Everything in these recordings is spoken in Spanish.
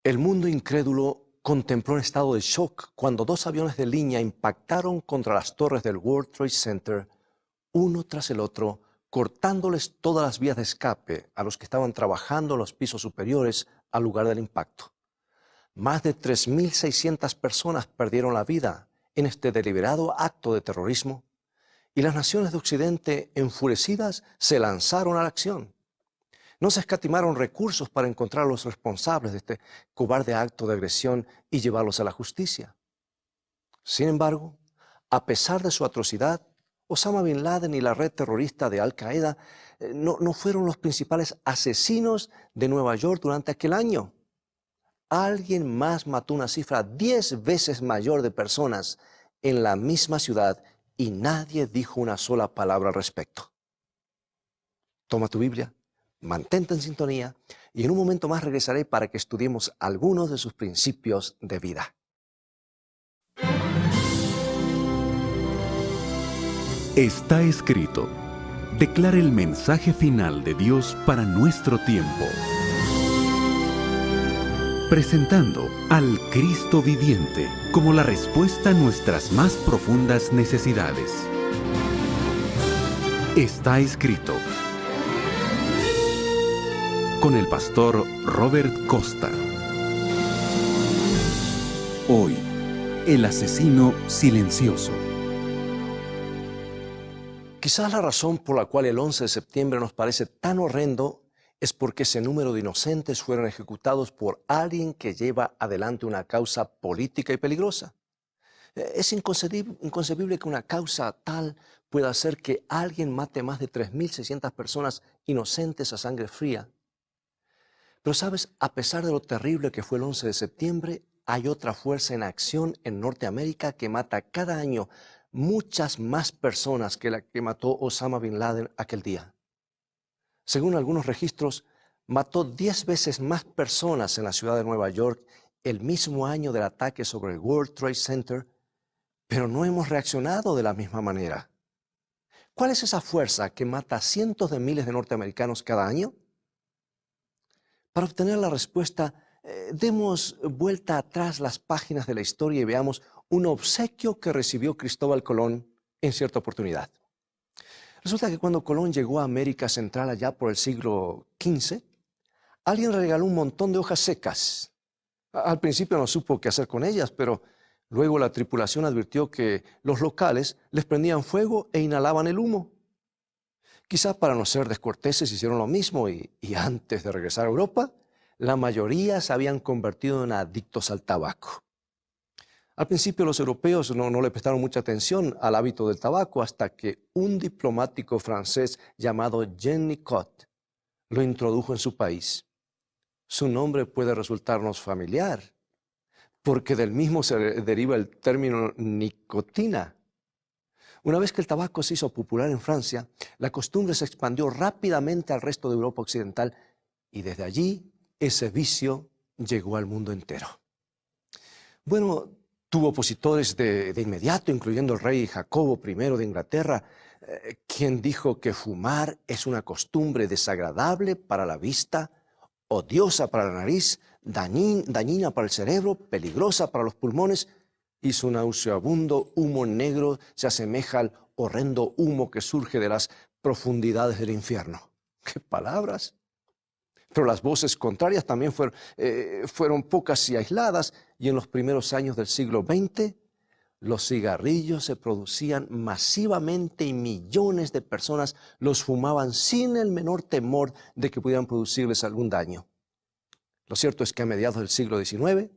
El mundo incrédulo contempló en estado de shock cuando dos aviones de línea impactaron contra las torres del World Trade Center, uno tras el otro, cortándoles todas las vías de escape a los que estaban trabajando en los pisos superiores al lugar del impacto. Más de 3.600 personas perdieron la vida en este deliberado acto de terrorismo y las naciones de Occidente, enfurecidas, se lanzaron a la acción. No se escatimaron recursos para encontrar a los responsables de este cobarde acto de agresión y llevarlos a la justicia. Sin embargo, a pesar de su atrocidad, Osama Bin Laden y la red terrorista de Al-Qaeda no fueron los principales asesinos de Nueva York durante aquel año. Alguien más mató una cifra 10 veces mayor de personas en la misma ciudad y nadie dijo una sola palabra al respecto. Toma tu Biblia, mantente en sintonía y en un momento más regresaré para que estudiemos algunos de sus principios de vida. Está escrito. Declara el mensaje final de Dios para nuestro tiempo. Presentando al Cristo viviente como la respuesta a nuestras más profundas necesidades. Está escrito. Con el pastor Robert Costa. Hoy, el asesino silencioso. Quizás la razón por la cual el 11 de septiembre nos parece tan horrendo es porque ese número de inocentes fueron ejecutados por alguien que lleva adelante una causa política y peligrosa. Es inconcebible que una causa tal pueda hacer que alguien mate más de 3.600 personas inocentes a sangre fría. Pero sabes, a pesar de lo terrible que fue el 11 de septiembre, hay otra fuerza en acción en Norteamérica que mata cada año muchas más personas que la que mató Osama Bin Laden aquel día. Según algunos registros, mató 10 veces más personas en la ciudad de Nueva York el mismo año del ataque sobre el World Trade Center, pero no hemos reaccionado de la misma manera. ¿Cuál es esa fuerza que mata a cientos de miles de norteamericanos cada año? Para obtener la respuesta, demos vuelta atrás las páginas de la historia y veamos un obsequio que recibió Cristóbal Colón en cierta oportunidad. Resulta que cuando Colón llegó a América Central allá por el siglo XV, alguien le regaló un montón de hojas secas. Al principio no supo qué hacer con ellas, pero luego la tripulación advirtió que los locales les prendían fuego e inhalaban el humo. Quizá para no ser descorteses hicieron lo mismo y antes de regresar a Europa, la mayoría se habían convertido en adictos al tabaco. Al principio los europeos no le prestaron mucha atención al hábito del tabaco hasta que un diplomático francés llamado Jean Nicot lo introdujo en su país. Su nombre puede resultarnos familiar, porque del mismo se deriva el término nicotina. Una vez que el tabaco se hizo popular en Francia, la costumbre se expandió rápidamente al resto de Europa occidental y desde allí ese vicio llegó al mundo entero. Bueno, tuvo opositores de inmediato, incluyendo el rey Jacobo I de Inglaterra, quien dijo que fumar es una costumbre desagradable para la vista, odiosa para la nariz, dañina para el cerebro, peligrosa para los pulmones, y su nauseabundo humo negro se asemeja al horrendo humo que surge de las profundidades del infierno. ¡Qué palabras! Pero las voces contrarias también fueron pocas y aisladas, y en los primeros años del siglo XX, los cigarrillos se producían masivamente y millones de personas los fumaban sin el menor temor de que pudieran producirles algún daño. Lo cierto es que a mediados del siglo XIX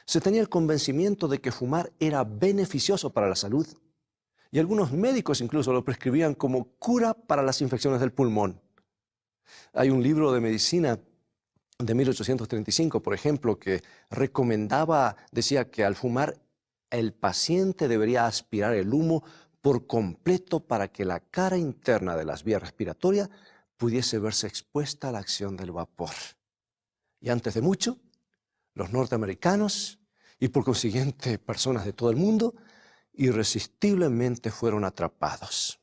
se tenía el convencimiento de que fumar era beneficioso para la salud, y algunos médicos incluso lo prescribían como cura para las infecciones del pulmón. Hay un libro de medicina de 1835, por ejemplo, que decía que al fumar el paciente debería aspirar el humo por completo para que la cara interna de las vías respiratorias pudiese verse expuesta a la acción del vapor. Y antes de mucho, los norteamericanos y por consiguiente personas de todo el mundo irresistiblemente fueron atrapados.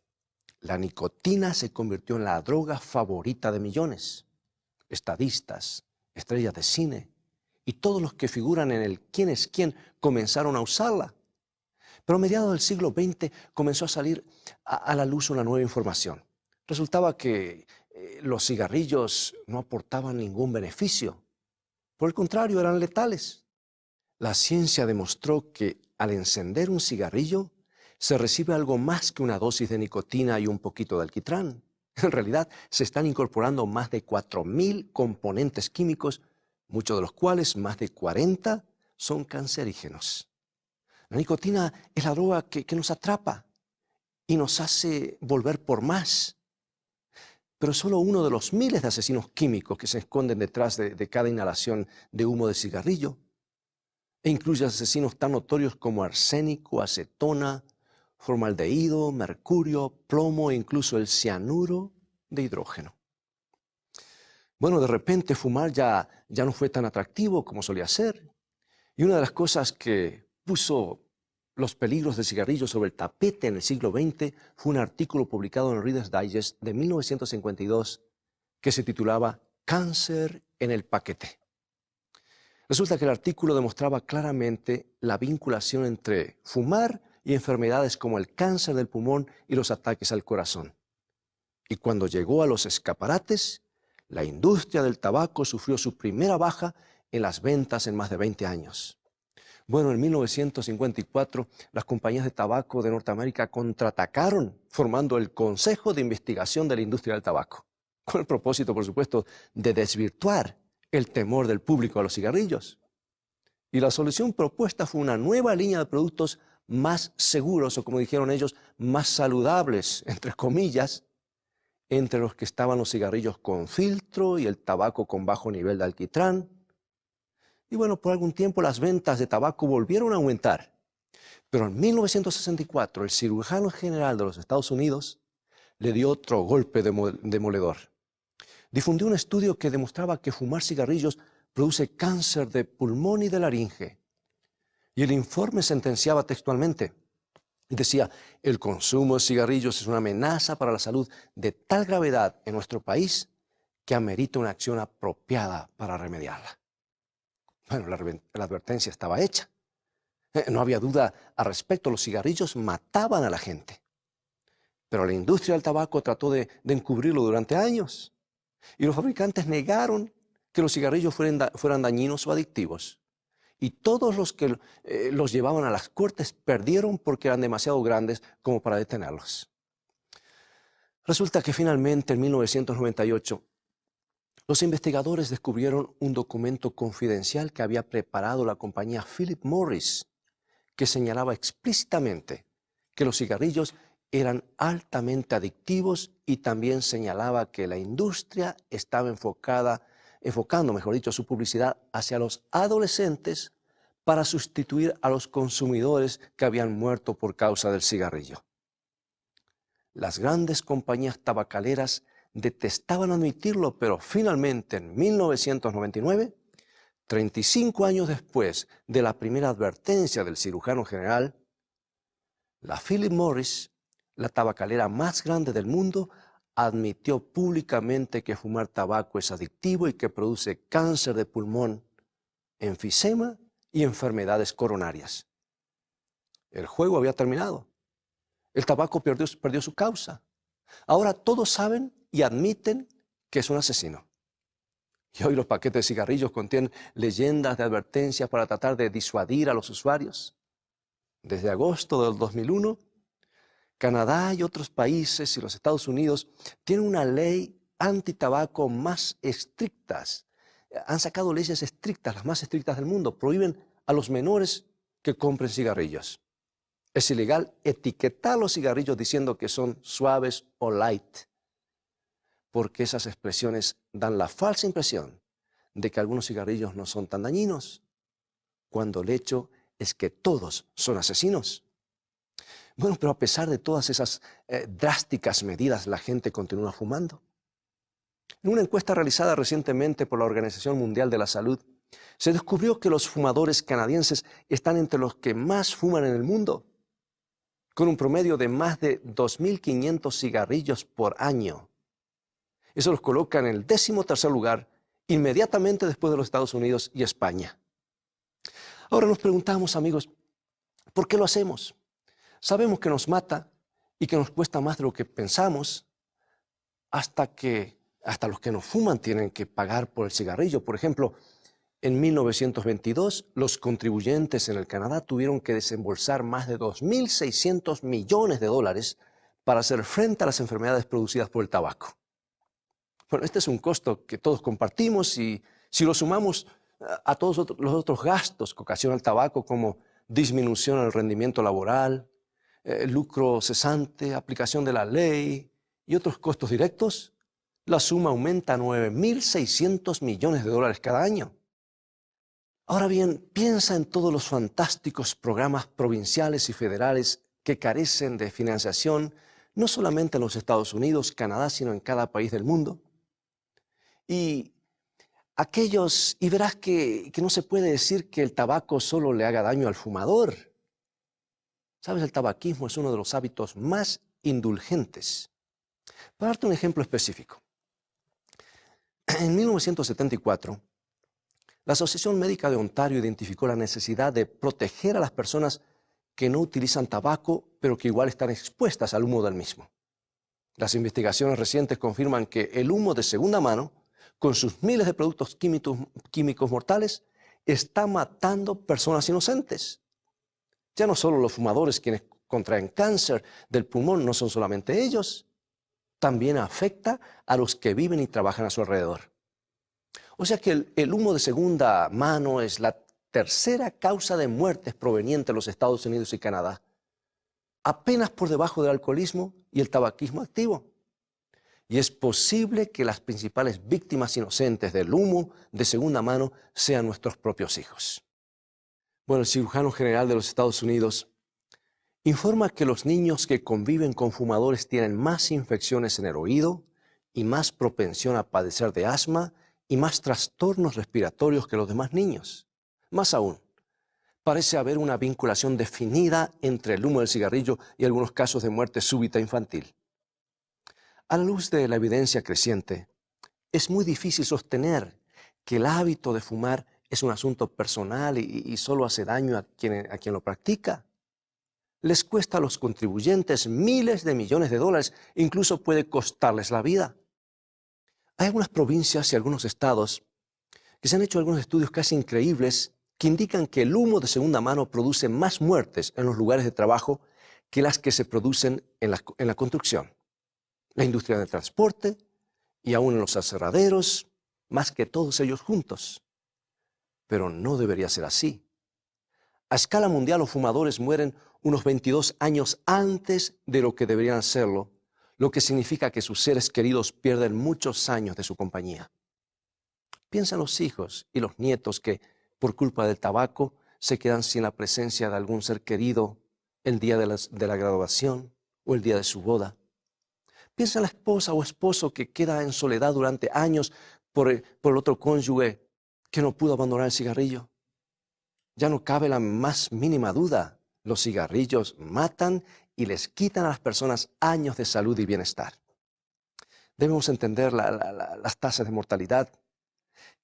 La nicotina se convirtió en la droga favorita de millones. Estadistas, estrellas de cine y todos los que figuran en el quién es quién comenzaron a usarla. Pero a mediados del siglo XX comenzó a salir a la luz una nueva información. Resultaba que los cigarrillos no aportaban ningún beneficio. Por el contrario, eran letales. La ciencia demostró que al encender un cigarrillo se recibe algo más que una dosis de nicotina y un poquito de alquitrán. En realidad, se están incorporando más de 4.000 componentes químicos, muchos de los cuales, más de 40, son cancerígenos. La nicotina es la droga que nos atrapa y nos hace volver por más. Pero solo uno de los miles de asesinos químicos que se esconden detrás de cada inhalación de humo de cigarrillo. E incluye asesinos tan notorios como arsénico, acetona, formaldehído, mercurio, plomo e incluso el cianuro de hidrógeno. Bueno, de repente fumar ya no fue tan atractivo como solía ser. Y una de las cosas que puso los peligros del cigarrillo sobre el tapete en el siglo XX fue un artículo publicado en el Reader's Digest de 1952 que se titulaba Cáncer en el paquete. Resulta que el artículo demostraba claramente la vinculación entre fumar y enfermedades como el cáncer del pulmón y los ataques al corazón. Y cuando llegó a los escaparates, la industria del tabaco sufrió su primera baja en las ventas en más de 20 años. Bueno, en 1954, las compañías de tabaco de Norteamérica contraatacaron formando el Consejo de Investigación de la Industria del Tabaco, con el propósito, por supuesto, de desvirtuar el temor del público a los cigarrillos. Y la solución propuesta fue una nueva línea de productos más seguros, o como dijeron ellos, más saludables, entre comillas, entre los que estaban los cigarrillos con filtro y el tabaco con bajo nivel de alquitrán. Y bueno, por algún tiempo las ventas de tabaco volvieron a aumentar. Pero en 1964, el cirujano general de los Estados Unidos le dio otro golpe demoledor. Difundió un estudio que demostraba que fumar cigarrillos produce cáncer de pulmón y de laringe. Y el informe sentenciaba textualmente. Decía, el consumo de cigarrillos es una amenaza para la salud de tal gravedad en nuestro país que amerita una acción apropiada para remediarla. Bueno, la advertencia estaba hecha. No había duda al respecto, los cigarrillos mataban a la gente. Pero la industria del tabaco trató de encubrirlo durante años. Y los fabricantes negaron que los cigarrillos fueran dañinos o adictivos. Y todos los que los llevaban a las cortes perdieron porque eran demasiado grandes como para detenerlos. Resulta que finalmente, en 1998, los investigadores descubrieron un documento confidencial que había preparado la compañía Philip Morris, que señalaba explícitamente que los cigarrillos eran altamente adictivos y también señalaba que la industria estaba enfocando, mejor dicho, su publicidad hacia los adolescentes para sustituir a los consumidores que habían muerto por causa del cigarrillo. Las grandes compañías tabacaleras detestaban admitirlo, pero finalmente en 1999, 35 años después de la primera advertencia del cirujano general, la Philip Morris, la tabacalera más grande del mundo, admitió públicamente que fumar tabaco es adictivo y que produce cáncer de pulmón, enfisema y enfermedades coronarias. El juego había terminado. El tabaco perdió su causa. Ahora todos saben y admiten que es un asesino. Y hoy los paquetes de cigarrillos contienen leyendas de advertencias para tratar de disuadir a los usuarios. Desde agosto del 2001, Canadá y otros países y los Estados Unidos tienen una ley antitabaco más estrictas. Han sacado leyes estrictas, las más estrictas del mundo. Prohíben a los menores que compren cigarrillos. Es ilegal etiquetar los cigarrillos diciendo que son suaves o light, porque esas expresiones dan la falsa impresión de que algunos cigarrillos no son tan dañinos, cuando el hecho es que todos son asesinos. Bueno, pero a pesar de todas esas drásticas medidas, la gente continúa fumando. En una encuesta realizada recientemente por la Organización Mundial de la Salud, se descubrió que los fumadores canadienses están entre los que más fuman en el mundo, con un promedio de más de 2.500 cigarrillos por año. Eso los coloca en el 13º lugar, inmediatamente después de los Estados Unidos y España. Ahora nos preguntamos, amigos, ¿por qué lo hacemos? Sabemos que nos mata y que nos cuesta más de lo que pensamos, hasta los que no fuman tienen que pagar por el cigarrillo. Por ejemplo, en 1922, los contribuyentes en el Canadá tuvieron que desembolsar más de 2.600 millones de dólares para hacer frente a las enfermedades producidas por el tabaco. Bueno, este es un costo que todos compartimos y si lo sumamos a todos los otros gastos que ocasiona el tabaco, como disminución en el rendimiento laboral, lucro cesante, aplicación de la ley y otros costos directos, la suma aumenta a 9.600 millones de dólares cada año. Ahora bien, piensa en todos los fantásticos programas provinciales y federales que carecen de financiación, no solamente en los Estados Unidos, Canadá, sino en cada país del mundo. Y verás que no se puede decir que el tabaco solo le haga daño al fumador. Sabes, el tabaquismo es uno de los hábitos más indulgentes. Para darte un ejemplo específico, en 1974, la Asociación Médica de Ontario identificó la necesidad de proteger a las personas que no utilizan tabaco, pero que igual están expuestas al humo del mismo. Las investigaciones recientes confirman que el humo de segunda mano, con sus miles de productos químicos mortales, está matando personas inocentes. Ya no solo los fumadores quienes contraen cáncer del pulmón, no son solamente ellos, también afecta a los que viven y trabajan a su alrededor. O sea que el humo de segunda mano es la tercera causa de muertes proveniente de los Estados Unidos y Canadá, apenas por debajo del alcoholismo y el tabaquismo activo. Y es posible que las principales víctimas inocentes del humo de segunda mano sean nuestros propios hijos. Bueno, el cirujano general de los Estados Unidos informa que los niños que conviven con fumadores tienen más infecciones en el oído y más propensión a padecer de asma y más trastornos respiratorios que los demás niños. Más aún, parece haber una vinculación definida entre el humo del cigarrillo y algunos casos de muerte súbita infantil. A la luz de la evidencia creciente, es muy difícil sostener que el hábito de fumar es un asunto personal y solo hace daño a quien lo practica. Les cuesta a los contribuyentes miles de millones de dólares, incluso puede costarles la vida. Hay algunas provincias y algunos estados que se han hecho algunos estudios casi increíbles que indican que el humo de segunda mano produce más muertes en los lugares de trabajo que las que se producen en la construcción, la industria del transporte y aún en los aserraderos, más que todos ellos juntos. Pero no debería ser así. A escala mundial, los fumadores mueren unos 22 años antes de lo que deberían hacerlo, lo que significa que sus seres queridos pierden muchos años de su compañía. Piensa en los hijos y los nietos que, por culpa del tabaco, se quedan sin la presencia de algún ser querido el día de la graduación o el día de su boda. Piensa en la esposa o esposo que queda en soledad durante años por el otro cónyuge que no pudo abandonar el cigarrillo. Ya no cabe la más mínima duda. Los cigarrillos matan y les quitan a las personas años de salud y bienestar. Debemos entender las tasas de mortalidad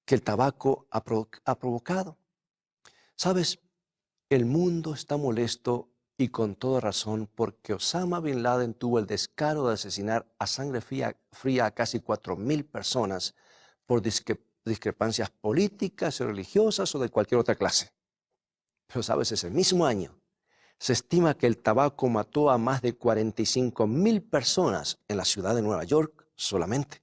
que el tabaco ha provocado. ¿Sabes? El mundo está molesto y con toda razón porque Osama Bin Laden tuvo el descaro de asesinar a sangre fría a casi 4.000 personas por discrepancias políticas, religiosas o de cualquier otra clase. Pero sabes, ese mismo año se estima que el tabaco mató a más de 45.000 personas en la ciudad de Nueva York solamente.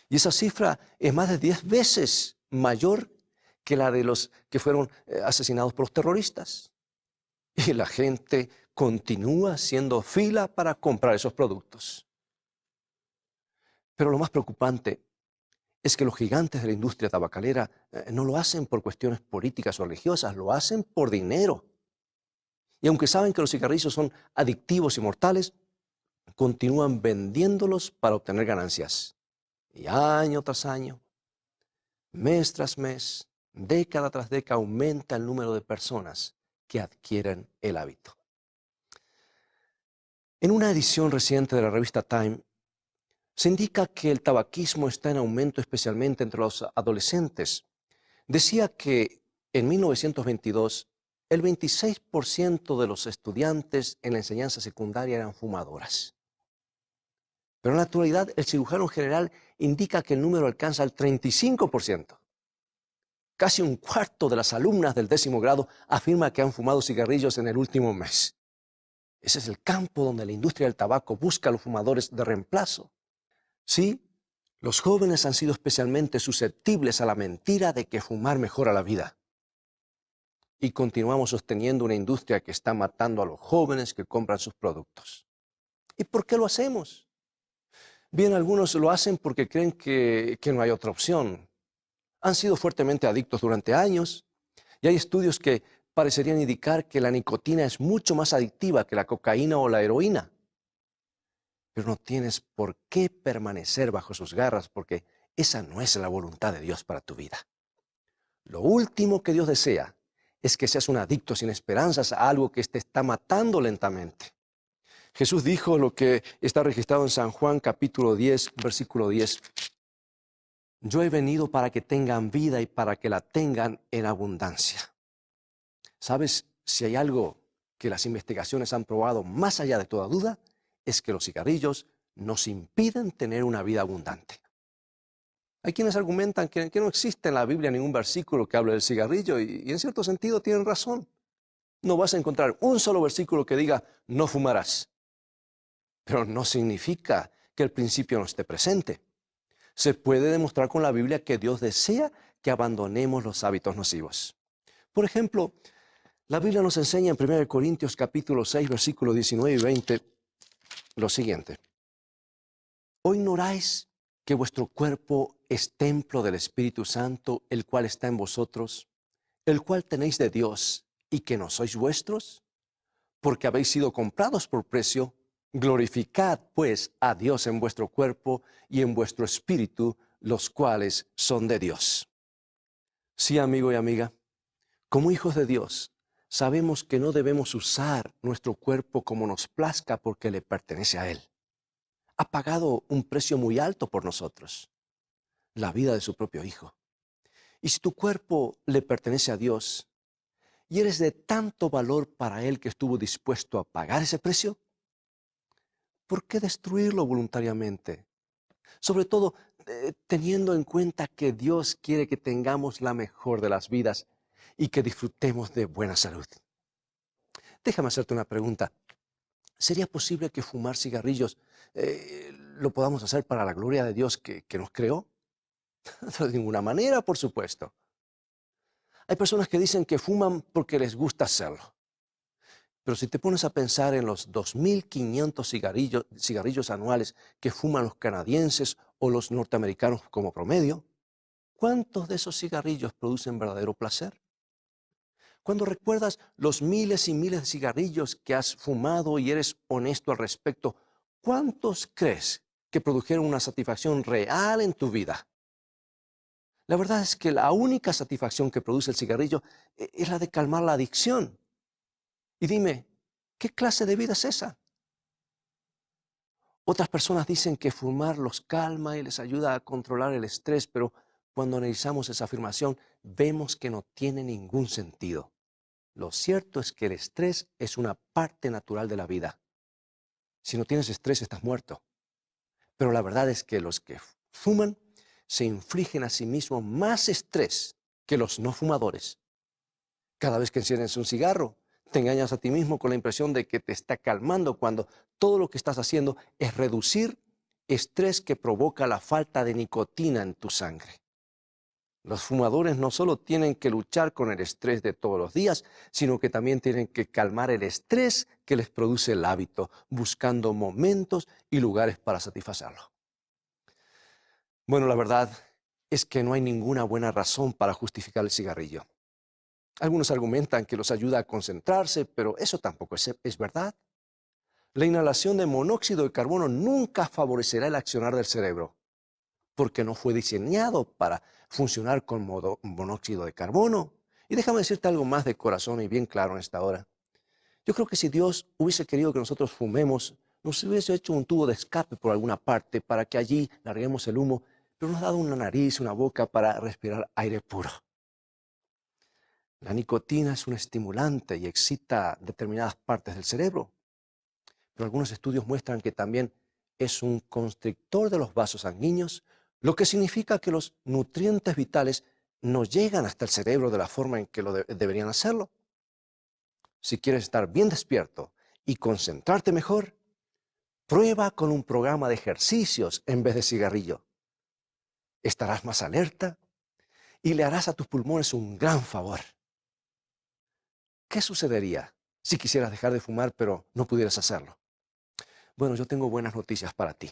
Y esa cifra es más de 10 veces mayor que la de los que fueron asesinados por los terroristas. Y la gente continúa haciendo fila para comprar esos productos. Pero lo más preocupante es que los gigantes de la industria tabacalera no lo hacen por cuestiones políticas o religiosas, lo hacen por dinero. Y aunque saben que los cigarrillos son adictivos y mortales, continúan vendiéndolos para obtener ganancias. Y año tras año, mes tras mes, década tras década, aumenta el número de personas que adquieren el hábito. En una edición reciente de la revista Time, se indica que el tabaquismo está en aumento especialmente entre los adolescentes. Decía que En 1922, el 26% de los estudiantes en la enseñanza secundaria eran fumadoras. Pero en la actualidad, el cirujano general indica que el número alcanza el 35%. Casi un cuarto de las alumnas del 10º grado afirma que han fumado cigarrillos en el último mes. Ese es el campo donde la industria del tabaco busca a los fumadores de reemplazo. Sí, los jóvenes han sido especialmente susceptibles a la mentira de que fumar mejora la vida. Y continuamos sosteniendo una industria que está matando a los jóvenes que compran sus productos. ¿Y por qué lo hacemos? Bien, algunos lo hacen porque creen que no hay otra opción. Han sido fuertemente adictos durante años y hay estudios que parecerían indicar que la nicotina es mucho más adictiva que la cocaína o la heroína. Pero no tienes por qué permanecer bajo sus garras porque esa no es la voluntad de Dios para tu vida. Lo último que Dios desea es que seas un adicto sin esperanzas a algo que te está matando lentamente. Jesús dijo lo que está registrado en San Juan capítulo 10, versículo 10. Yo he venido para que tengan vida y para que la tengan en abundancia. ¿Sabes? Si hay algo que las investigaciones han probado más allá de toda duda, es que los cigarrillos nos impiden tener una vida abundante. Hay quienes argumentan que no existe en la Biblia ningún versículo que hable del cigarrillo y en cierto sentido tienen razón. No vas a encontrar un solo versículo que diga no fumarás. Pero no significa que el principio no esté presente. Se puede demostrar con la Biblia que Dios desea que abandonemos los hábitos nocivos. Por ejemplo, la Biblia nos enseña en 1 Corintios capítulo 6, versículos 19 y 20, lo siguiente. ¿O ignoráis que vuestro cuerpo es templo del Espíritu Santo, el cual está en vosotros, el cual tenéis de Dios, y que no sois vuestros? Porque habéis sido comprados por precio. Glorificad, pues, a Dios en vuestro cuerpo y en vuestro espíritu, los cuales son de Dios. Sí, amigo y amiga, como hijos de Dios, sabemos que no debemos usar nuestro cuerpo como nos plazca porque le pertenece a Él. Ha pagado un precio muy alto por nosotros, la vida de su propio Hijo. Y si tu cuerpo le pertenece a Dios y eres de tanto valor para Él que estuvo dispuesto a pagar ese precio, ¿por qué destruirlo voluntariamente? Sobre todo, teniendo en cuenta que Dios quiere que tengamos la mejor de las vidas y que disfrutemos de buena salud. Déjame hacerte una pregunta. ¿Sería posible que fumar cigarrillos lo podamos hacer para la gloria de Dios que nos creó? De ninguna manera, por supuesto. Hay personas que dicen que fuman porque les gusta hacerlo. Pero si te pones a pensar en los 2.500 cigarrillos anuales que fuman los canadienses o los norteamericanos como promedio, ¿cuántos de esos cigarrillos producen verdadero placer? Cuando recuerdas los miles y miles de cigarrillos que has fumado y eres honesto al respecto, ¿cuántos crees que produjeron una satisfacción real en tu vida? La verdad es que la única satisfacción que produce el cigarrillo es la de calmar la adicción. Y dime, ¿qué clase de vida es esa? Otras personas dicen que fumar los calma y les ayuda a controlar el estrés, pero cuando analizamos esa afirmación, vemos que no tiene ningún sentido. Lo cierto es que el estrés es una parte natural de la vida. Si no tienes estrés, estás muerto. Pero la verdad es que los que fuman se infligen a sí mismos más estrés que los no fumadores. Cada vez que enciendes un cigarro, te engañas a ti mismo con la impresión de que te está calmando cuando todo lo que estás haciendo es reducir estrés que provoca la falta de nicotina en tu sangre. Los fumadores no solo tienen que luchar con el estrés de todos los días, sino que también tienen que calmar el estrés que les produce el hábito, buscando momentos y lugares para satisfacerlo. Bueno, la verdad es que no hay ninguna buena razón para justificar el cigarrillo. Algunos argumentan que los ayuda a concentrarse, pero eso tampoco es verdad. La inhalación de monóxido de carbono nunca favorecerá el accionar del cerebro, porque no fue diseñado para funcionar con monóxido de carbono. Y déjame decirte algo más de corazón y bien claro en esta hora. Yo creo que si Dios hubiese querido que nosotros fumemos, nos hubiese hecho un tubo de escape por alguna parte para que allí larguemos el humo, pero nos ha dado una nariz, una boca para respirar aire puro. La nicotina es un estimulante y excita determinadas partes del cerebro, pero algunos estudios muestran que también es un constrictor de los vasos sanguíneos, lo que significa que los nutrientes vitales no llegan hasta el cerebro de la forma en que deberían hacerlo. Si quieres estar bien despierto y concentrarte mejor, prueba con un programa de ejercicios en vez de cigarrillo. Estarás más alerta y le harás a tus pulmones un gran favor. ¿Qué sucedería si quisieras dejar de fumar pero no pudieras hacerlo? Bueno, yo tengo buenas noticias para ti.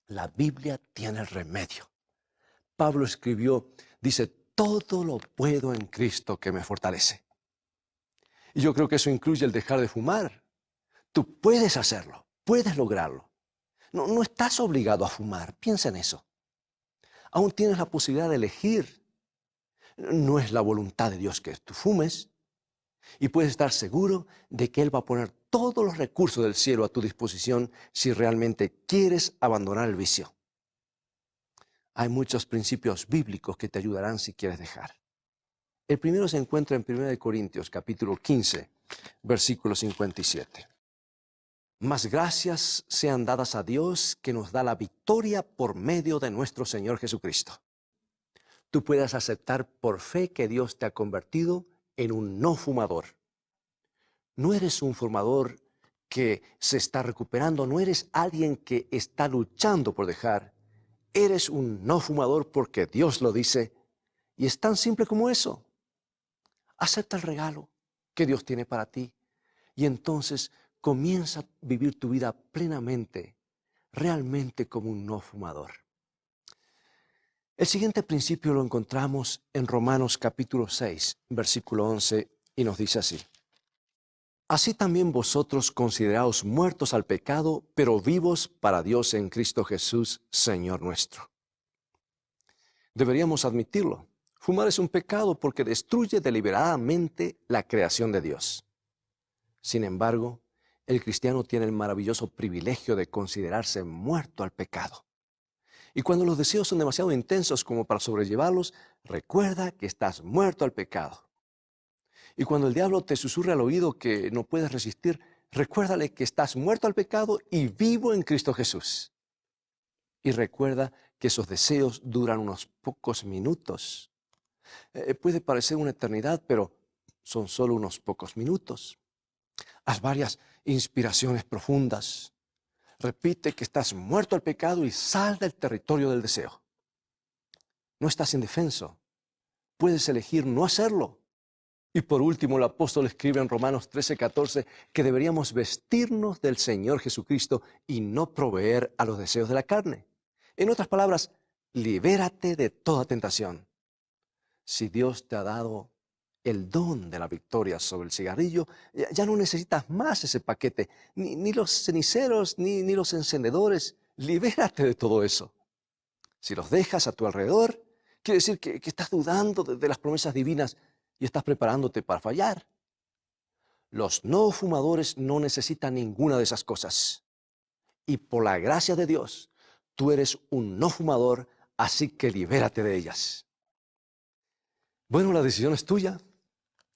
La Biblia tiene el remedio. Pablo escribió, dice, todo lo puedo en Cristo que me fortalece. Y yo creo que eso incluye el dejar de fumar. Tú puedes hacerlo, puedes lograrlo. No estás obligado a fumar, piensa en eso. Aún tienes la posibilidad de elegir. No es la voluntad de Dios que tú fumes. Y puedes estar seguro de que Él va a poner todos los recursos del cielo a tu disposición si realmente quieres abandonar el vicio. Hay muchos principios bíblicos que te ayudarán si quieres dejar. El primero se encuentra en 1 Corintios, capítulo 15, versículo 57. Mas gracias sean dadas a Dios que nos da la victoria por medio de nuestro Señor Jesucristo. Tú puedes aceptar por fe que Dios te ha convertido en un no fumador. No eres un fumador que se está recuperando, no eres alguien que está luchando por dejar. Eres un no fumador porque Dios lo dice y es tan simple como eso. Acepta el regalo que Dios tiene para ti y entonces comienza a vivir tu vida plenamente, realmente como un no fumador. El siguiente principio lo encontramos en Romanos capítulo 6, versículo 11 y nos dice así. Así también vosotros consideraos muertos al pecado, pero vivos para Dios en Cristo Jesús, Señor nuestro. Deberíamos admitirlo. Fumar es un pecado porque destruye deliberadamente la creación de Dios. Sin embargo, el cristiano tiene el maravilloso privilegio de considerarse muerto al pecado. Y cuando los deseos son demasiado intensos como para sobrellevarlos, recuerda que estás muerto al pecado. Y cuando el diablo te susurra al oído que no puedes resistir, recuérdale que estás muerto al pecado y vivo en Cristo Jesús. Y recuerda que esos deseos duran unos pocos minutos. Puede parecer una eternidad, pero son solo unos pocos minutos. Haz varias inspiraciones profundas. Repite que estás muerto al pecado y sal del territorio del deseo. No estás indefenso. Puedes elegir no hacerlo. Y por último, el apóstol escribe en Romanos 13:14 que deberíamos vestirnos del Señor Jesucristo y no proveer a los deseos de la carne. En otras palabras, libérate de toda tentación. Si Dios te ha dado el don de la victoria sobre el cigarrillo, ya no necesitas más ese paquete, ni los ceniceros, ni los encendedores. Libérate de todo eso. Si los dejas a tu alrededor, quiere decir que estás dudando de las promesas divinas y estás preparándote para fallar. Los no fumadores no necesitan ninguna de esas cosas. Y por la gracia de Dios, tú eres un no fumador, así que libérate de ellas. Bueno, la decisión es tuya.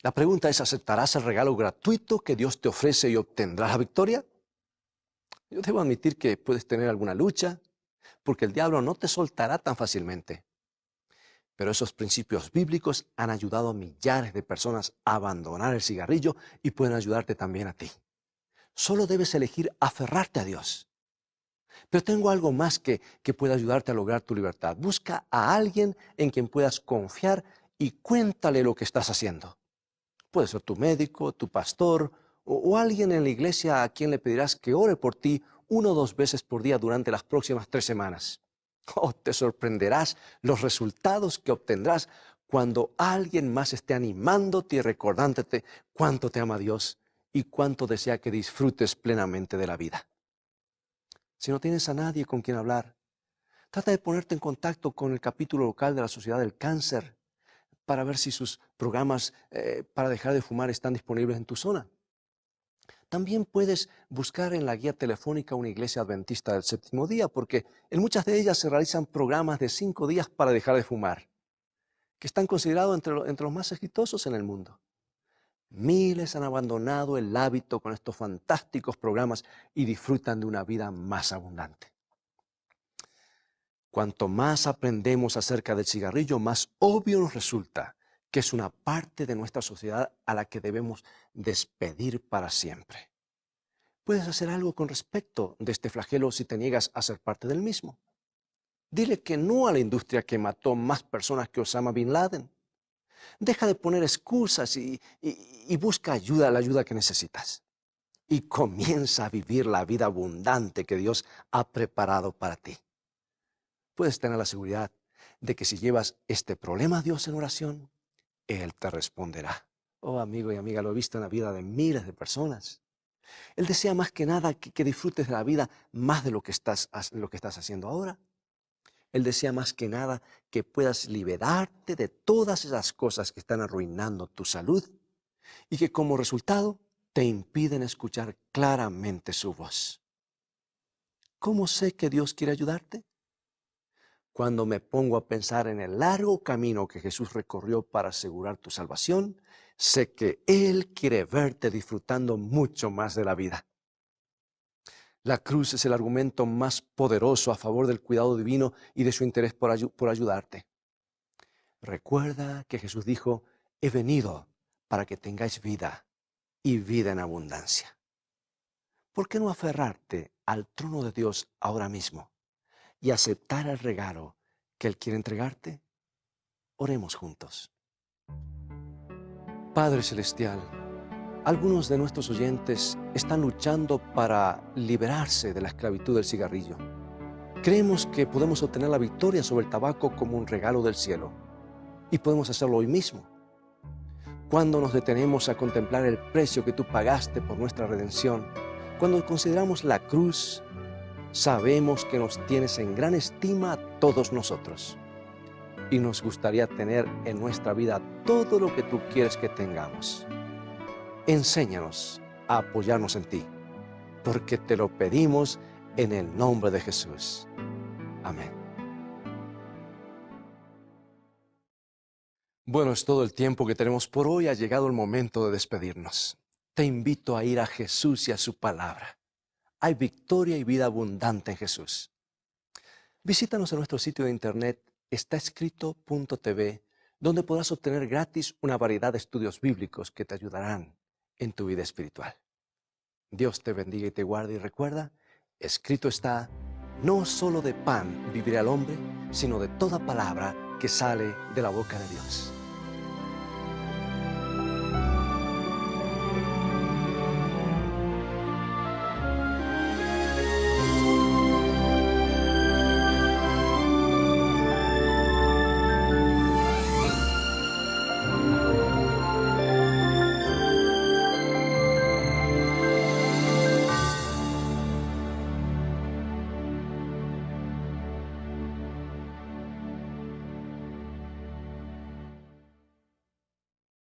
La pregunta es, ¿aceptarás el regalo gratuito que Dios te ofrece y obtendrás la victoria? Yo debo admitir que puedes tener alguna lucha, porque el diablo no te soltará tan fácilmente. Pero esos principios bíblicos han ayudado a millares de personas a abandonar el cigarrillo y pueden ayudarte también a ti. Solo debes elegir aferrarte a Dios. Pero tengo algo más que puede ayudarte a lograr tu libertad. Busca a alguien en quien puedas confiar y cuéntale lo que estás haciendo. Puede ser tu médico, tu pastor o alguien en la iglesia a quien le pedirás que ore por ti 1 o 2 veces por día durante las próximas 3 semanas. Oh, te sorprenderás los resultados que obtendrás cuando alguien más esté animándote y recordándote cuánto te ama Dios y cuánto desea que disfrutes plenamente de la vida. Si no tienes a nadie con quien hablar, trata de ponerte en contacto con el capítulo local de la Sociedad del Cáncer para ver si sus programas para dejar de fumar están disponibles en tu zona. También puedes buscar en la guía telefónica una iglesia adventista del séptimo día, porque en muchas de ellas se realizan programas de 5 días para dejar de fumar. que están considerados entre los más exitosos en el mundo. Miles han abandonado el hábito con estos fantásticos programas y disfrutan de una vida más abundante. Cuanto más aprendemos acerca del cigarrillo, más obvio nos resulta que es una parte de nuestra sociedad a la que debemos despedir para siempre. Puedes hacer algo con respecto de este flagelo si te niegas a ser parte del mismo. Dile que no a la industria que mató más personas que Osama Bin Laden. Deja de poner excusas y busca ayuda, la ayuda que necesitas. Y comienza a vivir la vida abundante que Dios ha preparado para ti. Puedes tener la seguridad de que si llevas este problema a Dios en oración, Él te responderá. Oh, amigo y amiga, lo he visto en la vida de miles de personas. Él desea más que nada que disfrutes de la vida más de lo que estás haciendo ahora. Él desea más que nada que puedas liberarte de todas esas cosas que están arruinando tu salud y que como resultado te impiden escuchar claramente su voz. ¿Cómo sé que Dios quiere ayudarte? Cuando me pongo a pensar en el largo camino que Jesús recorrió para asegurar tu salvación, sé que Él quiere verte disfrutando mucho más de la vida. La cruz es el argumento más poderoso a favor del cuidado divino y de su interés por ayudarte. Recuerda que Jesús dijo, he venido para que tengáis vida y vida en abundancia. ¿Por qué no aferrarte al trono de Dios ahora mismo y aceptar el regalo que Él quiere entregarte? Oremos juntos. Padre Celestial, algunos de nuestros oyentes están luchando para liberarse de la esclavitud del cigarrillo. Creemos que podemos obtener la victoria sobre el tabaco como un regalo del cielo. Y podemos hacerlo hoy mismo. Cuando nos detenemos a contemplar el precio que tú pagaste por nuestra redención, cuando consideramos la cruz, sabemos que nos tienes en gran estima a todos nosotros. Y nos gustaría tener en nuestra vida todo lo que tú quieres que tengamos. Enséñanos a apoyarnos en ti, porque te lo pedimos en el nombre de Jesús. Amén. Bueno, es todo el tiempo que tenemos por hoy. Ha llegado el momento de despedirnos. Te invito a ir a Jesús y a su palabra. Hay victoria y vida abundante en Jesús. Visítanos en nuestro sitio de internet estaescrito.tv, donde podrás obtener gratis una variedad de estudios bíblicos que te ayudarán en tu vida espiritual. Dios te bendiga y te guarde, y recuerda, escrito está, no solo de pan vivirá el hombre, sino de toda palabra que sale de la boca de Dios.